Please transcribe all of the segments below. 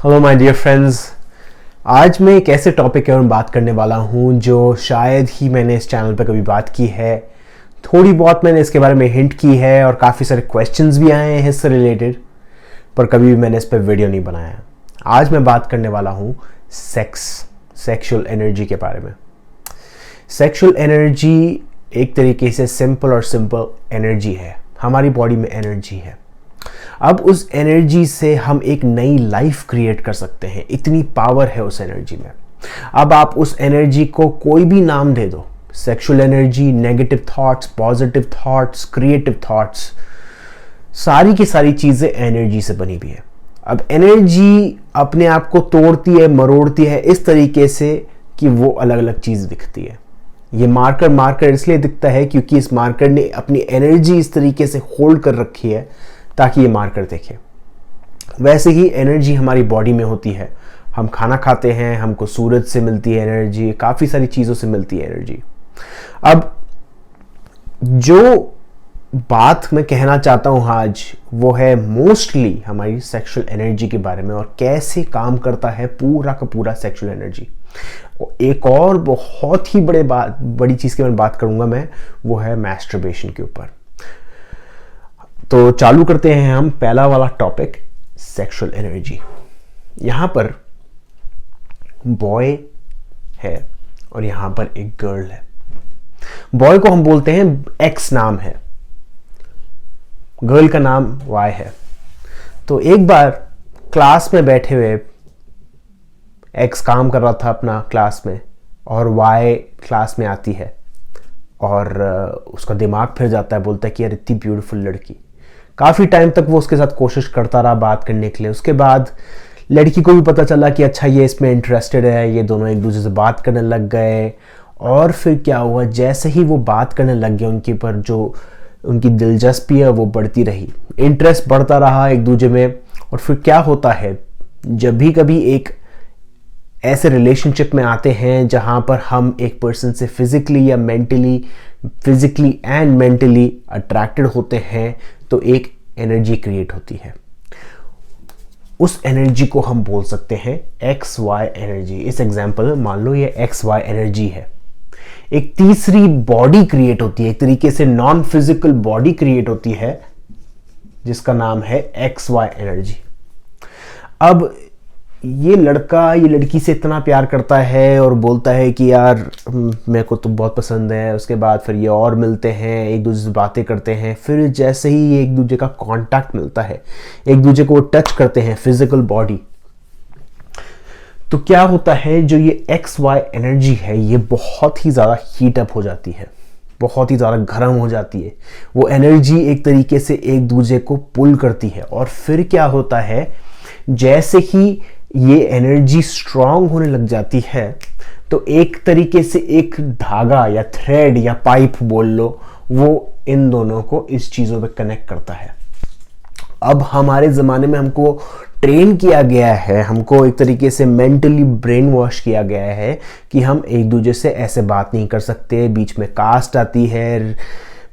Hello my dear friends. आज मैं एक ऐसे टॉपिक के बारे में बात करने वाला हूँ जो शायद ही मैंने इस चैनल पर कभी बात की है। थोड़ी बहुत मैंने इसके बारे में हिंट की है और काफ़ी सारे क्वेश्चंस भी आए हैं इससे रिलेटेड, पर कभी भी मैंने इस पर वीडियो नहीं बनाया। आज मैं बात करने वाला हूँ सेक्सुअल एनर्जी के बारे में। सेक्सुअल एनर्जी एक तरीके से सिंपल एनर्जी है, हमारी बॉडी में एनर्जी है। अब उस एनर्जी से हम एक नई लाइफ क्रिएट कर सकते हैं, इतनी पावर है उस एनर्जी में। अब आप उस एनर्जी को कोई भी नाम दे दो, sexual energy, negative thoughts, positive thoughts, creative thoughts, सारी की सारी चीज़ें एनर्जी से बनी हुई है। अब एनर्जी अपने आप को तोड़ती है, मरोड़ती है इस तरीके से कि वो अलग अलग चीज़ दिखती है। ये मार्कर इसलिए दिखता है क्योंकि इस मार्कर ने अपनी एनर्जी इस तरीके से होल्ड कर रखी है ताकि ये मार्कर देखे। वैसे ही एनर्जी हमारी बॉडी में होती है। हम खाना खाते हैं, हमको सूरज से मिलती है एनर्जी, काफ़ी सारी चीज़ों से मिलती है एनर्जी। अब जो बात मैं कहना चाहता हूँ आज, वो है मोस्टली हमारी सेक्सुअल एनर्जी के बारे में और कैसे काम करता है पूरा का पूरा सेक्सुअल एनर्जी। एक और बहुत ही बड़ी चीज़ की मैं बात करूँगा मैं, वो है मैस्टरबेशन के ऊपर। तो चालू करते हैं हम पहला वाला टॉपिक, सेक्सुअल एनर्जी। यहां पर बॉय है और यहां पर एक गर्ल है। बॉय को हम बोलते हैं एक्स नाम है, गर्ल का नाम वाई है। तो एक बार क्लास में बैठे हुए एक्स काम कर रहा था अपना क्लास में और वाई क्लास में आती है और उसका दिमाग फिर जाता है, बोलता है कि यार इतनी ब्यूटीफुल लड़की। काफ़ी टाइम तक वो उसके साथ कोशिश करता रहा बात करने के लिए। उसके बाद लड़की को भी पता चला कि अच्छा ये इसमें इंटरेस्टेड है, ये दोनों एक दूसरे से बात करने लग गए। और फिर क्या हुआ, जैसे ही वो बात करने लग गए उनके पर जो उनकी दिलचस्पी है वो बढ़ती रही, इंटरेस्ट बढ़ता रहा एक दूसरे में। और फिर क्या होता है, जब भी कभी एक ऐसे रिलेशनशिप में आते हैं जहाँ पर हम एक पर्सन से फिजिकली एंड मेंटली अट्रैक्टेड होते हैं, तो एक एनर्जी क्रिएट होती है। उस एनर्जी को हम बोल सकते हैं एक्स वाई एनर्जी। इस एग्जांपल में मान लो ये एक्स वाई एनर्जी है। एक तीसरी बॉडी क्रिएट होती है, एक तरीके से नॉन फिजिकल बॉडी क्रिएट होती है जिसका नाम है एक्स वाई एनर्जी। अब ये लड़का ये लड़की से इतना प्यार करता है और बोलता है कि यार मेरे को तो बहुत पसंद है। उसके बाद फिर ये और मिलते हैं, एक दूसरे से बातें करते हैं। फिर जैसे ही ये एक दूसरे का कांटेक्ट मिलता है, एक दूसरे को टच करते हैं फिजिकल बॉडी, तो क्या होता है, जो ये एक्स वाई एनर्जी है ये बहुत ही ज़्यादा हीट अप हो जाती है, बहुत ही ज़्यादा गर्म हो जाती है। वो एनर्जी एक तरीके से एक दूसरे को पुल करती है। और फिर क्या होता है, जैसे ही ये एनर्जी स्ट्रांग होने लग जाती है तो एक तरीके से एक धागा या थ्रेड या पाइप बोल लो, वो इन दोनों को इस चीज़ों पे कनेक्ट करता है। अब हमारे ज़माने में हमको ट्रेन किया गया है, हमको एक तरीके से मेंटली ब्रेन वॉश किया गया है कि हम एक दूसरे से ऐसे बात नहीं कर सकते। बीच में कास्ट आती है,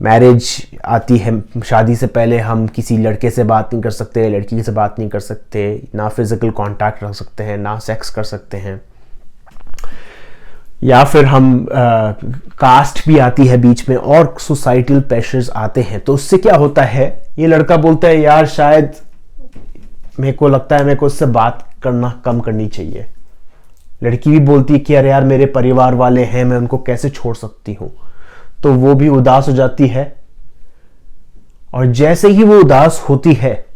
मैरिज आती है, शादी से पहले हम किसी लड़के से बात नहीं कर सकते, लड़की से बात नहीं कर सकते, ना फिजिकल कांटेक्ट रख सकते हैं, ना सेक्स कर सकते हैं। या फिर हम कास्ट भी आती है बीच में और सोसाइटल प्रेशर्स आते हैं। तो उससे क्या होता है, ये लड़का बोलता है यार शायद मेरे को लगता है मेरे को उससे बात करना कम करनी चाहिए। लड़की भी बोलती है कि अरे यार मेरे परिवार वाले हैं, मैं उनको कैसे छोड़ सकती हूँ। तो वो भी उदास हो जाती है। और जैसे ही वो उदास होती है,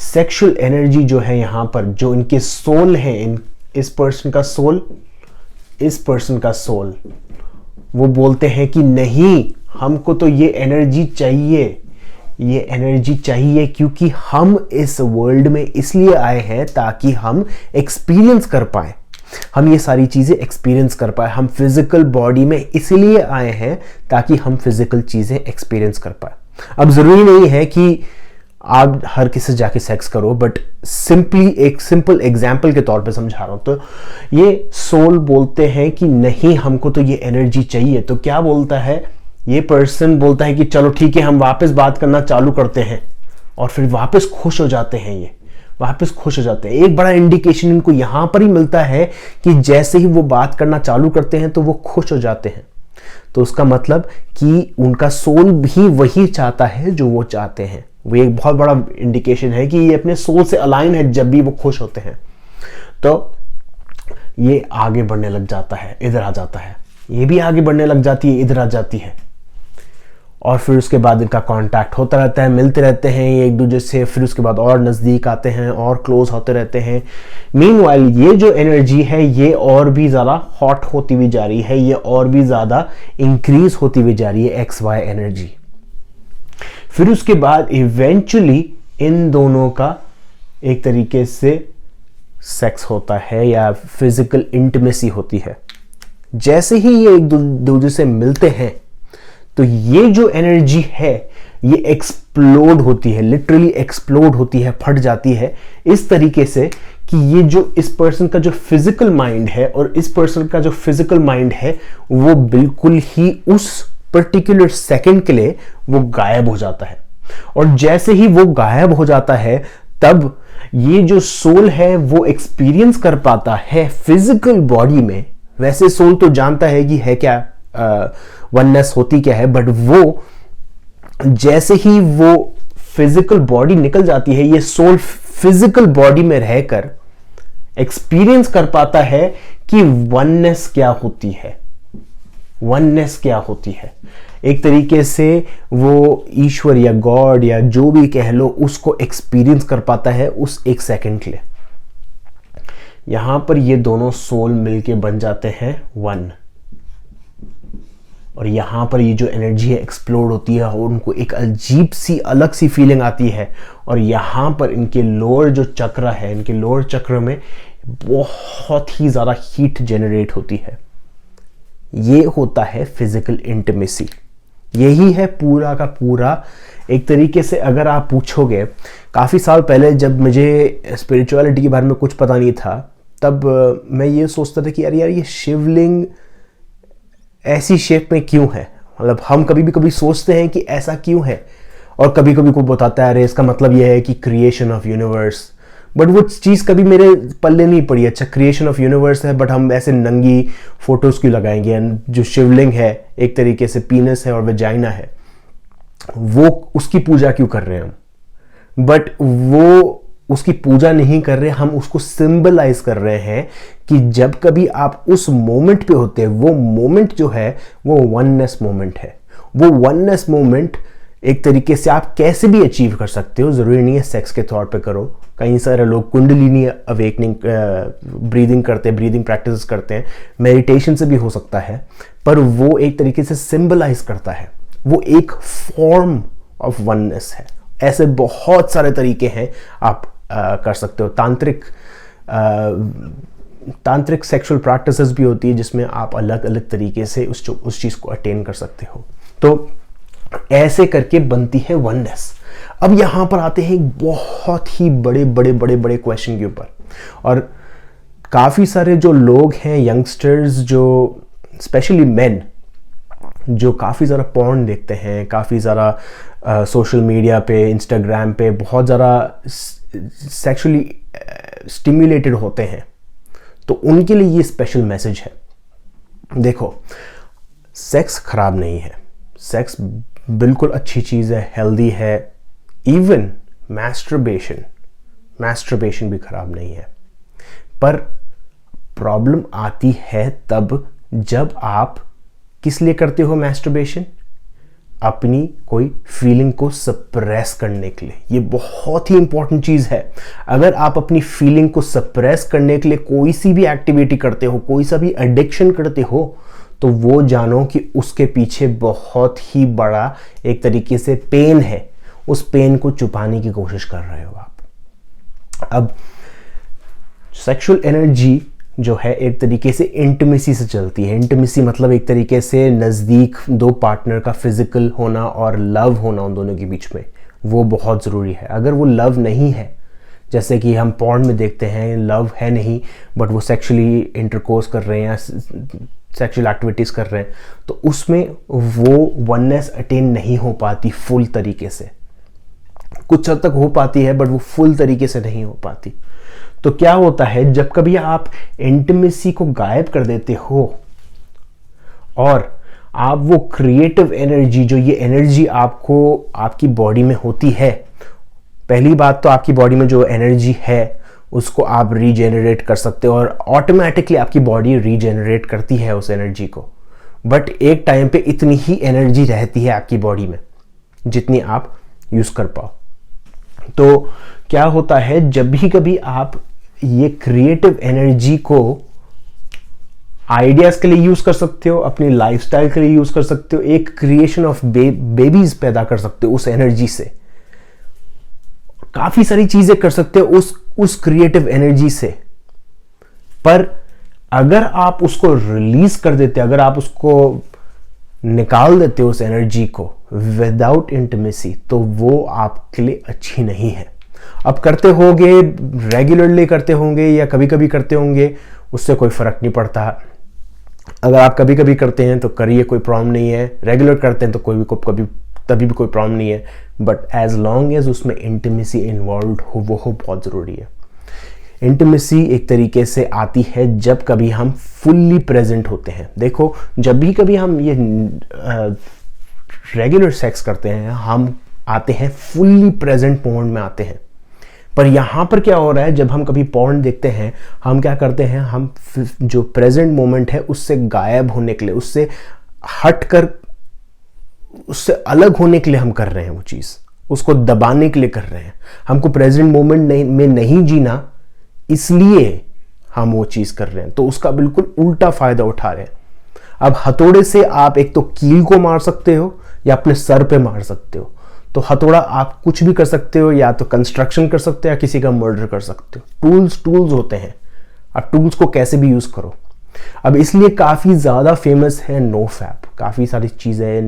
सेक्सुअल एनर्जी जो है यहाँ पर, जो इनके सोल है, इस पर्सन का सोल, वो बोलते हैं कि नहीं, हमको तो ये एनर्जी चाहिए, क्योंकि हम इस वर्ल्ड में इसलिए आए हैं ताकि हम एक्सपीरियंस कर पाए, हम ये सारी चीज़ें एक्सपीरियंस कर पाए। हम फिजिकल बॉडी में इसलिए आए हैं ताकि हम फिजिकल चीज़ें एक्सपीरियंस कर पाए। अब ज़रूरी नहीं है कि आप हर किसी से जाके सेक्स करो, बट एक सिंपल एग्जाम्पल के तौर पे समझा रहा हूँ। तो ये सोल बोलते हैं कि नहीं, हमको तो ये एनर्जी चाहिए। तो क्या बोलता है, ये पर्सन बोलता है कि चलो ठीक है, हम वापस बात करना चालू करते हैं। और फिर वापस खुश हो जाते हैं ये वापस खुश हो जाते हैं। एक बड़ा इंडिकेशन इनको यहां पर ही मिलता है कि जैसे ही वो बात करना चालू करते हैं तो वो खुश हो जाते हैं। तो उसका मतलब कि उनका सोल भी वही चाहता है जो वो चाहते हैं। वो एक बहुत बड़ा इंडिकेशन है कि ये अपने सोल से अलाइन है जब भी वो खुश होते हैं। तो ये आगे बढ़ने लग जाता है, इधर आ जाता है, ये भी आगे बढ़ने लग जाती है, इधर आ जाती है, और फिर उसके बाद इनका कांटेक्ट होता रहता है, मिलते रहते हैं एक दूसरे से, फिर उसके बाद और नज़दीक आते हैं और क्लोज होते रहते हैं। मीनवाइल ये जो एनर्जी है ये और भी ज़्यादा हॉट होती हुई जा रही है, ये और भी ज़्यादा इंक्रीज होती हुई जा रही है XY एनर्जी। फिर उसके बाद इवेंचुअली इन दोनों का एक तरीके से सेक्स होता है या फिजिकल इंटिमेसी होती है। जैसे ही ये एक दूसरे से मिलते हैं तो ये जो एनर्जी है ये एक्सप्लोड होती है, लिटरली एक्सप्लोड होती है, फट जाती है इस तरीके से कि ये जो इस पर्सन का जो फिजिकल माइंड है और इस पर्सन का जो फिजिकल माइंड है वो बिल्कुल ही उस पर्टिकुलर सेकंड के लिए वो गायब हो जाता है। और जैसे ही वो गायब हो जाता है तब ये जो सोल है वो एक्सपीरियंस कर पाता है फिजिकल बॉडी में। वैसे सोल तो जानता है कि है क्या वननेस होती क्या है, बट वो जैसे ही वो फिजिकल बॉडी निकल जाती है ये सोल फिजिकल बॉडी में रहकर एक्सपीरियंस कर पाता है कि वननेस क्या होती है, वननेस क्या होती है। एक तरीके से वो ईश्वर या गॉड या जो भी कह लो उसको एक्सपीरियंस कर पाता है उस एक सेकंड के लिए। यहां पर ये दोनों सोल मिलके बन जाते हैं वन, और यहां पर ये जो एनर्जी है एक्सप्लोड होती है और उनको एक अजीब सी अलग सी फीलिंग आती है। और यहां पर इनके लोअर जो चक्र है, इनके लोअर चक्र में बहुत ही ज़्यादा हीट जनरेट होती है। ये होता है फिजिकल इंटिमेसी। यही है पूरा का पूरा। एक तरीके से अगर आप पूछोगे, काफ़ी साल पहले जब मुझे स्पिरिचुअलिटी के बारे में कुछ पता नहीं था तब मैं ये सोचता था कि यार ये शिवलिंग ऐसी शेप में क्यों है। मतलब हम कभी सोचते हैं कि ऐसा क्यों है, और कभी कोई बताता है अरे इसका मतलब यह है कि क्रिएशन ऑफ यूनिवर्स, बट वो चीज़ कभी मेरे पल्ले नहीं पड़ी। अच्छा क्रिएशन ऑफ यूनिवर्स है, बट हम ऐसे नंगी फोटोज क्यों लगाएंगे। जो शिवलिंग है एक तरीके से पीनस है और वेजाइना है, वो उसकी पूजा क्यों कर रहे हैं हम। बट वो उसकी पूजा नहीं कर रहे, हम उसको सिंबलाइज कर रहे हैं कि जब कभी आप उस मोमेंट पे होते हैं, वो मोमेंट जो है वो वननेस मोमेंट है। वो वननेस मोमेंट एक तरीके से आप कैसे भी अचीव कर सकते हो, जरूरी नहीं है सेक्स के तौर पे करो। कई सारे लोग कुंडलिनी अवेकनिंग ब्रीदिंग करते हैं, ब्रीदिंग प्रैक्टिस करते हैं, मेडिटेशन से भी हो सकता है, पर वो एक तरीके से सिंबलाइज करता है, वो एक फॉर्म ऑफ वननेस है। ऐसे बहुत सारे तरीके हैं आप कर सकते हो। तांत्रिक सेक्सुअल प्रैक्टिसेस भी होती है जिसमें आप अलग अलग तरीके से उस चीज़ को अटेन कर सकते हो। तो ऐसे करके बनती है वननेस। अब यहां पर आते हैं बहुत ही बड़े क्वेश्चन के ऊपर, और काफ़ी सारे जो लोग हैं यंगस्टर्स, जो स्पेशली मेन, जो काफ़ी ज़्यादा पॉर्न देखते हैं, काफ़ी ज़्यादा सोशल मीडिया पे, इंस्टाग्राम पे बहुत ज़्यादा सेक्सुअली स्टिम्युलेटेड होते हैं, तो उनके लिए ये स्पेशल मैसेज है। देखो, सेक्स खराब नहीं है, सेक्स बिल्कुल अच्छी चीज़ है, हेल्दी है। इवन मैस्टरबेशन भी खराब नहीं है, पर प्रॉब्लम आती है तब जब आप किस लिए करते हो मैस्टरबेशन, अपनी कोई फीलिंग को सप्रेस करने के लिए। ये बहुत ही इंपॉर्टेंट चीज़ है। अगर आप अपनी फीलिंग को सप्रेस करने के लिए कोई सी भी एक्टिविटी करते हो, कोई सा भी एडिक्शन करते हो, तो वो जानो कि उसके पीछे बहुत ही बड़ा एक तरीके से पेन है। उस पेन को छुपाने की कोशिश कर रहे हो आप। अब सेक्सुअल एनर्जी जो है एक तरीके से इंटिमेसी से चलती है। इंटिमेसी मतलब एक तरीके से नज़दीक दो पार्टनर का फिजिकल होना और लव होना उन दोनों के बीच में, वो बहुत ज़रूरी है। अगर वो लव नहीं है, जैसे कि हम पॉर्न में देखते हैं, लव है नहीं बट वो सेक्सुअली इंटरकोर्स कर रहे हैं या सेक्सुअल एक्टिविटीज़ कर रहे हैं, तो उसमें वो वननेस अटेन नहीं हो पाती फुल तरीके से। कुछ हद तक हो पाती है बट वो फुल तरीके से नहीं हो पाती। तो क्या होता है, जब कभी आप इंटीमेसी को गायब कर देते हो और आप वो क्रिएटिव एनर्जी, जो ये एनर्जी आपको आपकी बॉडी में होती है, पहली बात तो आपकी बॉडी में जो एनर्जी है उसको आप रीजेनरेट कर सकते हो और ऑटोमेटिकली आपकी बॉडी रीजेनरेट करती है उस एनर्जी को। बट एक टाइम पे इतनी ही एनर्जी रहती है आपकी बॉडी में जितनी आप यूज कर पाओ। तो क्या होता है, जब भी कभी आप ये क्रिएटिव एनर्जी को आइडियाज के लिए यूज कर सकते हो, अपनी लाइफस्टाइल के लिए यूज कर सकते हो, एक क्रिएशन ऑफ बेबीज पैदा कर सकते हो उस एनर्जी से, काफी सारी चीजें कर सकते हो उस क्रिएटिव एनर्जी से। पर अगर आप उसको रिलीज कर देते, अगर आप उसको निकाल देते हो उस एनर्जी को विदाउट इंटीमेसी, तो वो आपके लिए अच्छी नहीं है। अब करते होंगे, रेगुलरली करते होंगे या कभी कभी करते होंगे, उससे कोई फर्क नहीं पड़ता। अगर आप कभी कभी करते हैं तो करिए, कोई प्रॉब्लम नहीं है। रेगुलर करते हैं तो कभी तभी भी कोई प्रॉब्लम नहीं है। बट एज लॉन्ग एज उसमें इंटीमेसी इन्वॉल्व हो, वो बहुत ज़रूरी है। इंटीमेसी एक तरीके से आती है जब कभी हम फुल्ली प्रेजेंट होते हैं। देखो, जब भी कभी हम ये रेगुलर सेक्स करते हैं, हम आते हैं फुल्ली प्रेजेंट मोड में आते हैं। पर यहाँ पर क्या हो रहा है, जब हम कभी पॉर्न देखते हैं, हम क्या करते हैं, हम जो प्रेजेंट मोमेंट है उससे गायब होने के लिए, उससे हट कर, उससे अलग होने के लिए हम कर रहे हैं वो चीज़, उसको दबाने के लिए कर रहे हैं। हमको प्रेजेंट मोमेंट में नहीं जीना, इसलिए हम वो चीज़ कर रहे हैं। तो उसका बिल्कुल उल्टा फायदा उठा रहे हैं। अब हथौड़े से आप एक तो कील को मार सकते हो या अपने सर पे मार सकते हो। तो हथौड़ा आप कुछ भी कर सकते हो, या तो कंस्ट्रक्शन कर सकते हो या किसी का मर्डर कर सकते हो। टूल्स होते हैं, आप टूल्स को कैसे भी यूज करो। अब इसलिए काफ़ी ज़्यादा फेमस है नो फैप। काफ़ी सारी चीज़ें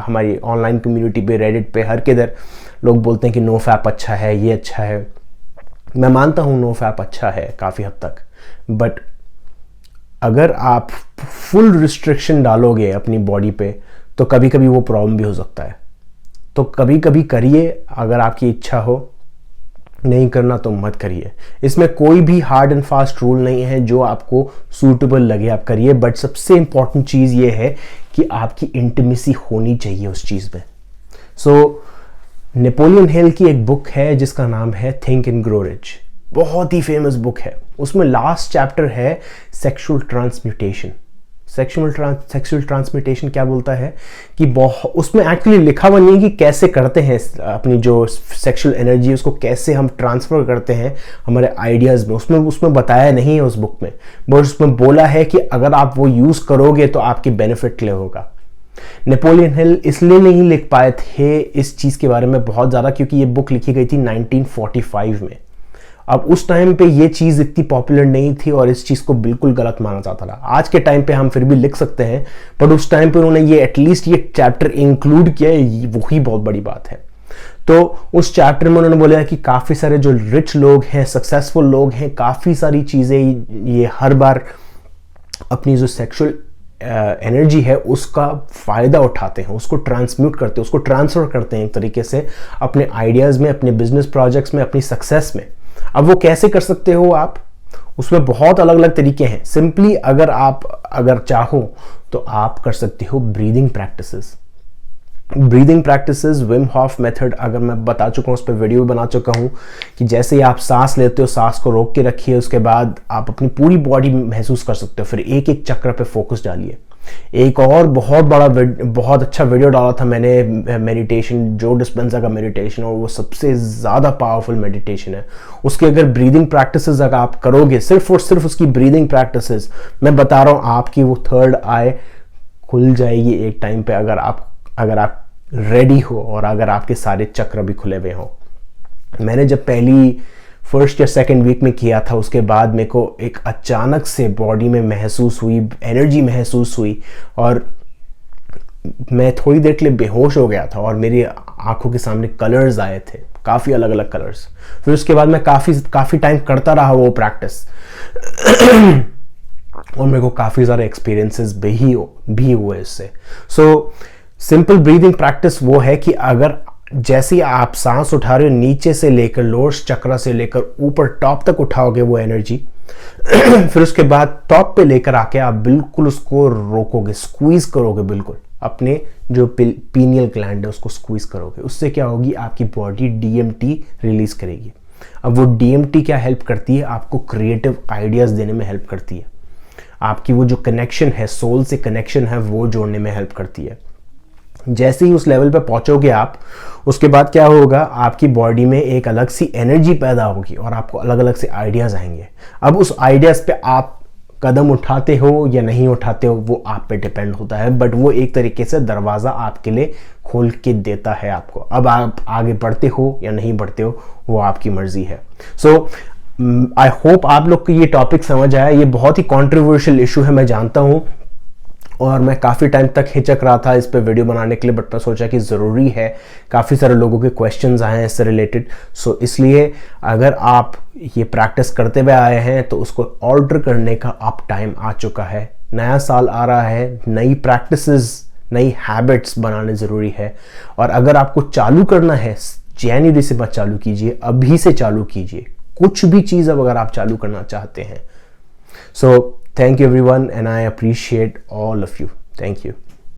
हमारी ऑनलाइन कम्युनिटी पे, रेडिट पे, हर किधर लोग बोलते हैं कि नो फैप अच्छा है, ये अच्छा है। मैं मानता हूँ नो फैप अच्छा है काफ़ी हद तक, बट अगर आप फुल रिस्ट्रिक्शन डालोगे अपनी बॉडी पे तो कभी कभी वो प्रॉब्लम भी हो सकता है। तो कभी कभी करिए, अगर आपकी इच्छा हो। नहीं करना तो मत करिए। इसमें कोई भी हार्ड एंड फास्ट रूल नहीं है, जो आपको सूटेबल लगे आप करिए। बट सबसे इंपॉर्टेंट चीज़ ये है कि आपकी इंटीमेसी होनी चाहिए उस चीज़ में। सो नेपोलियन हिल की एक बुक है जिसका नाम है थिंक एंड ग्रो रिच। बहुत ही फेमस बुक है। उसमें लास्ट चैप्टर है सेक्सुअल ट्रांसम्यूटेशन। सेक्सुअल ट्रांसमिटेशन क्या बोलता है कि उसमें एक्चुअली लिखा हुआ नहीं है कि कैसे करते हैं अपनी जो सेक्सुअल एनर्जी उसको कैसे हम ट्रांसफर करते हैं हमारे आइडियाज़ में। उसमें बताया नहीं है उस बुक में, बट उसमें बोला है कि अगर आप वो यूज़ करोगे तो आपकी बेनिफिट के लिए होगा। नेपोलियन हिल इसलिए नहीं लिख पाए थे इस चीज़ के बारे में बहुत ज़्यादा, क्योंकि ये बुक लिखी गई थी 1945 में। अब उस टाइम पे ये चीज़ इतनी पॉपुलर नहीं थी और इस चीज़ को बिल्कुल गलत माना जाता था। आज के टाइम पे हम फिर भी लिख सकते हैं, बट उस टाइम पे उन्होंने ये एटलीस्ट ये चैप्टर इंक्लूड किया, वही बहुत बड़ी बात है। तो उस चैप्टर में उन्होंने बोला कि काफ़ी सारे जो रिच लोग हैं, सक्सेसफुल लोग हैं, काफ़ी सारी चीज़ें ये हर बार अपनी जो सेक्सुअल एनर्जी है उसका फ़ायदा उठाते हैं, उसको ट्रांसम्यूट करते हैं, उसको ट्रांसफ़र करते हैं एक तरीके से अपने आइडियाज़ में, अपने बिजनेस प्रोजेक्ट्स में, अपनी सक्सेस में। अब वो कैसे कर सकते हो आप, उसमें बहुत अलग अलग तरीके हैं। सिंपली अगर चाहो तो आप कर सकते हो breathing practices. Wim Hof method अगर मैं बता चुका हूँ, उस पर वीडियो बना चुका हूँ कि जैसे ही आप सांस लेते हो, सांस को रोक के रखिए, उसके बाद आप अपनी पूरी बॉडी महसूस कर सकते हो, फिर एक एक चक्र पे फोकस डालिए। एक और बहुत अच्छा वीडियो डाला था मैंने मेडिटेशन, जो डिस्पेंसा का मेडिटेशन, और वो सबसे ज़्यादा पावरफुल मेडिटेशन है। उसके अगर ब्रीदिंग प्रैक्टिसेस अगर आप करोगे, सिर्फ और सिर्फ उसकी ब्रीदिंग प्रैक्टिसेस, मैं बता रहा हूँ आपकी वो थर्ड आई खुल जाएगी एक टाइम पे, अगर आप रेडी हो और अगर आपके सारे चक्र भी खुले हुए हो। मैंने जब फर्स्ट या सेकंड वीक में किया था, उसके बाद मेरे को एक अचानक से बॉडी में महसूस हुई, एनर्जी महसूस हुई, और मैं थोड़ी देर के लिए बेहोश हो गया था और मेरी आंखों के सामने कलर्स आए थे, काफ़ी अलग अलग कलर्स। फिर उसके बाद मैं काफ़ी टाइम करता रहा वो प्रैक्टिस और मेरे को काफ़ी सारे एक्सपीरियंसेस भी हुए इससे। सो सिंपल ब्रीदिंग प्रैक्टिस वो है कि अगर जैसे ही आप सांस उठा रहे हो, नीचे से लेकर लोअर चक्रा से लेकर ऊपर टॉप तक उठाओगे वो एनर्जी, फिर उसके बाद टॉप पे लेकर आके आप बिल्कुल उसको रोकोगे, स्क्वीज करोगे, बिल्कुल अपने जो पीनियल ग्लैंड है उसको स्क्वीज करोगे। उससे क्या होगी, आपकी बॉडी DMT रिलीज करेगी। अब वो DMT क्या हेल्प करती है, आपको क्रिएटिव आइडियाज देने में हेल्प करती है, आपकी वो जो कनेक्शन है, सोल से कनेक्शन है, वो जोड़ने में हेल्प करती है। जैसे ही उस लेवल पे पहुंचोगे आप, उसके बाद क्या होगा, आपकी बॉडी में एक अलग सी एनर्जी पैदा होगी और आपको अलग अलग से आइडियाज आएंगे। अब उस आइडियाज पे आप कदम उठाते हो या नहीं उठाते हो वो आप पे डिपेंड होता है, बट वो एक तरीके से दरवाज़ा आपके लिए खोल के देता है आपको। अब आप आगे बढ़ते हो या नहीं बढ़ते हो वो आपकी मर्जी है। सो आई होप आप लोग को ये टॉपिक समझ आया। ये बहुत ही कंट्रोवर्शियल इशू है, मैं जानता हूँ, और मैं काफ़ी टाइम तक हिचक रहा था इस पे वीडियो बनाने के लिए, बट मैं सोचा कि ज़रूरी है, काफ़ी सारे लोगों के क्वेश्चंस आए हैं इससे रिलेटेड। सो इसलिए अगर आप ये प्रैक्टिस करते हुए आए हैं तो उसको ऑल्टर करने का अब टाइम आ चुका है। नया साल आ रहा है, नई प्रैक्टिसेस, नई हैबिट्स बनाने ज़रूरी है। और अगर आपको चालू करना है, जनवरी से मत चालू कीजिए, अभी से चालू कीजिए कुछ भी चीज़ अब अगर आप चालू करना चाहते हैं। सो thank you everyone, and I appreciate all of you. Thank you.